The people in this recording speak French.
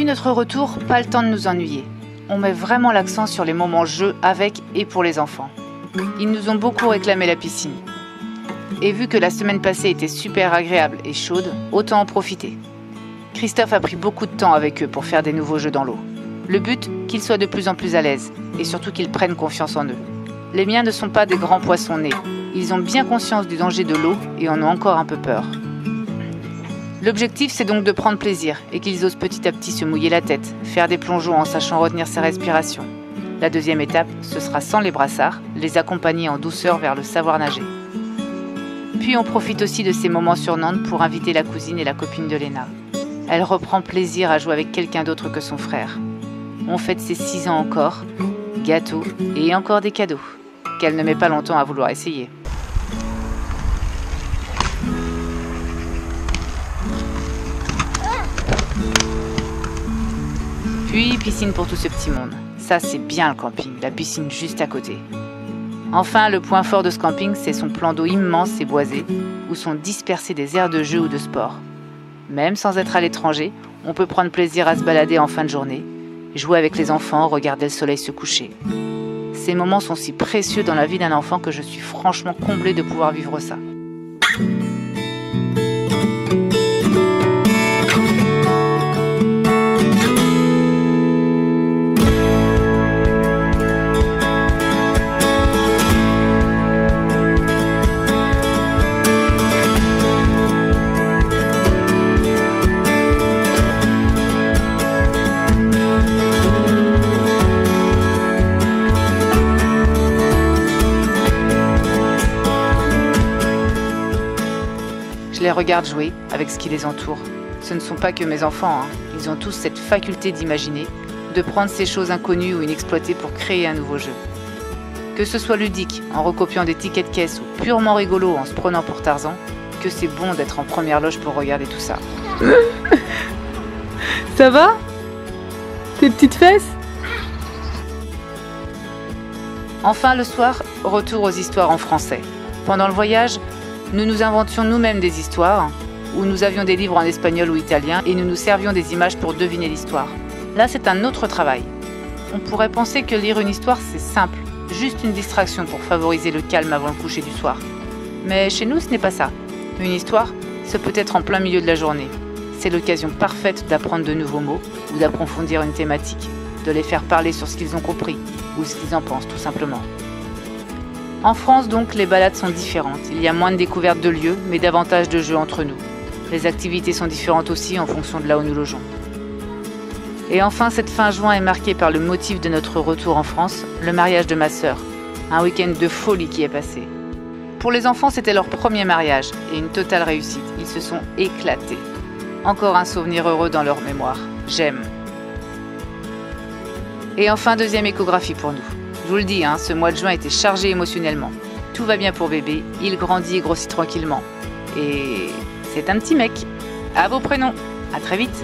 notre retour, pas le temps de nous ennuyer. On met vraiment l'accent sur les moments jeux avec et pour les enfants. Ils nous ont beaucoup réclamé la piscine. Et vu que la semaine passée était super agréable et chaude, autant en profiter. Christophe a pris beaucoup de temps avec eux pour faire des nouveaux jeux dans l'eau. Le but, qu'ils soient de plus en plus à l'aise et surtout qu'ils prennent confiance en eux. Les miens ne sont pas des grands poissons nés. Ils ont bien conscience du danger de l'eau et en ont encore un peu peur. L'objectif, c'est donc de prendre plaisir et qu'ils osent petit à petit se mouiller la tête, faire des plongeons en sachant retenir sa respiration. La deuxième étape, ce sera sans les brassards, les accompagner en douceur vers le savoir nager. Puis on profite aussi de ces moments sur Nantes pour inviter la cousine et la copine de Léna. Elle reprend plaisir à jouer avec quelqu'un d'autre que son frère. On fête ses 6 ans encore, gâteaux et encore des cadeaux, qu'elle ne met pas longtemps à vouloir essayer. Puis piscine pour tout ce petit monde. Ça, c'est bien le camping, la piscine juste à côté. Enfin, le point fort de ce camping, c'est son plan d'eau immense et boisé, où sont dispersées des aires de jeu ou de sport. Même sans être à l'étranger, on peut prendre plaisir à se balader en fin de journée, jouer avec les enfants, regarder le soleil se coucher. Ces moments sont si précieux dans la vie d'un enfant que je suis franchement comblée de pouvoir vivre ça. Je les regarde jouer avec ce qui les entoure. Ce ne sont pas que mes enfants, Ils ont tous cette faculté d'imaginer, de prendre ces choses inconnues ou inexploitées pour créer un nouveau jeu. Que ce soit ludique, en recopiant des tickets de caisse, ou purement rigolo en se prenant pour Tarzan, que c'est bon d'être en première loge pour regarder tout ça. Ça va? Tes petites fesses? Enfin, le soir, retour aux histoires en français. Pendant le voyage, nous nous inventions nous-mêmes des histoires, où nous avions des livres en espagnol ou italien et nous nous servions des images pour deviner l'histoire. Là, c'est un autre travail. On pourrait penser que lire une histoire, c'est simple, juste une distraction pour favoriser le calme avant le coucher du soir. Mais chez nous, ce n'est pas ça. Une histoire, ça peut être en plein milieu de la journée. C'est l'occasion parfaite d'apprendre de nouveaux mots ou d'approfondir une thématique, de les faire parler sur ce qu'ils ont compris ou ce qu'ils en pensent tout simplement. En France donc, les balades sont différentes. Il y a moins de découvertes de lieux, mais davantage de jeux entre nous. Les activités sont différentes aussi en fonction de là où nous logeons. Et enfin, cette fin juin est marquée par le motif de notre retour en France, le mariage de ma sœur. Un week-end de folie qui est passé. Pour les enfants, c'était leur premier mariage et une totale réussite. Ils se sont éclatés. Encore un souvenir heureux dans leur mémoire. J'aime. Et enfin, deuxième échographie pour nous. Je vous le dis, ce mois de juin était chargé émotionnellement. Tout va bien pour bébé, il grandit et grossit tranquillement. Et c'est un petit mec. À vos prénoms. À très vite.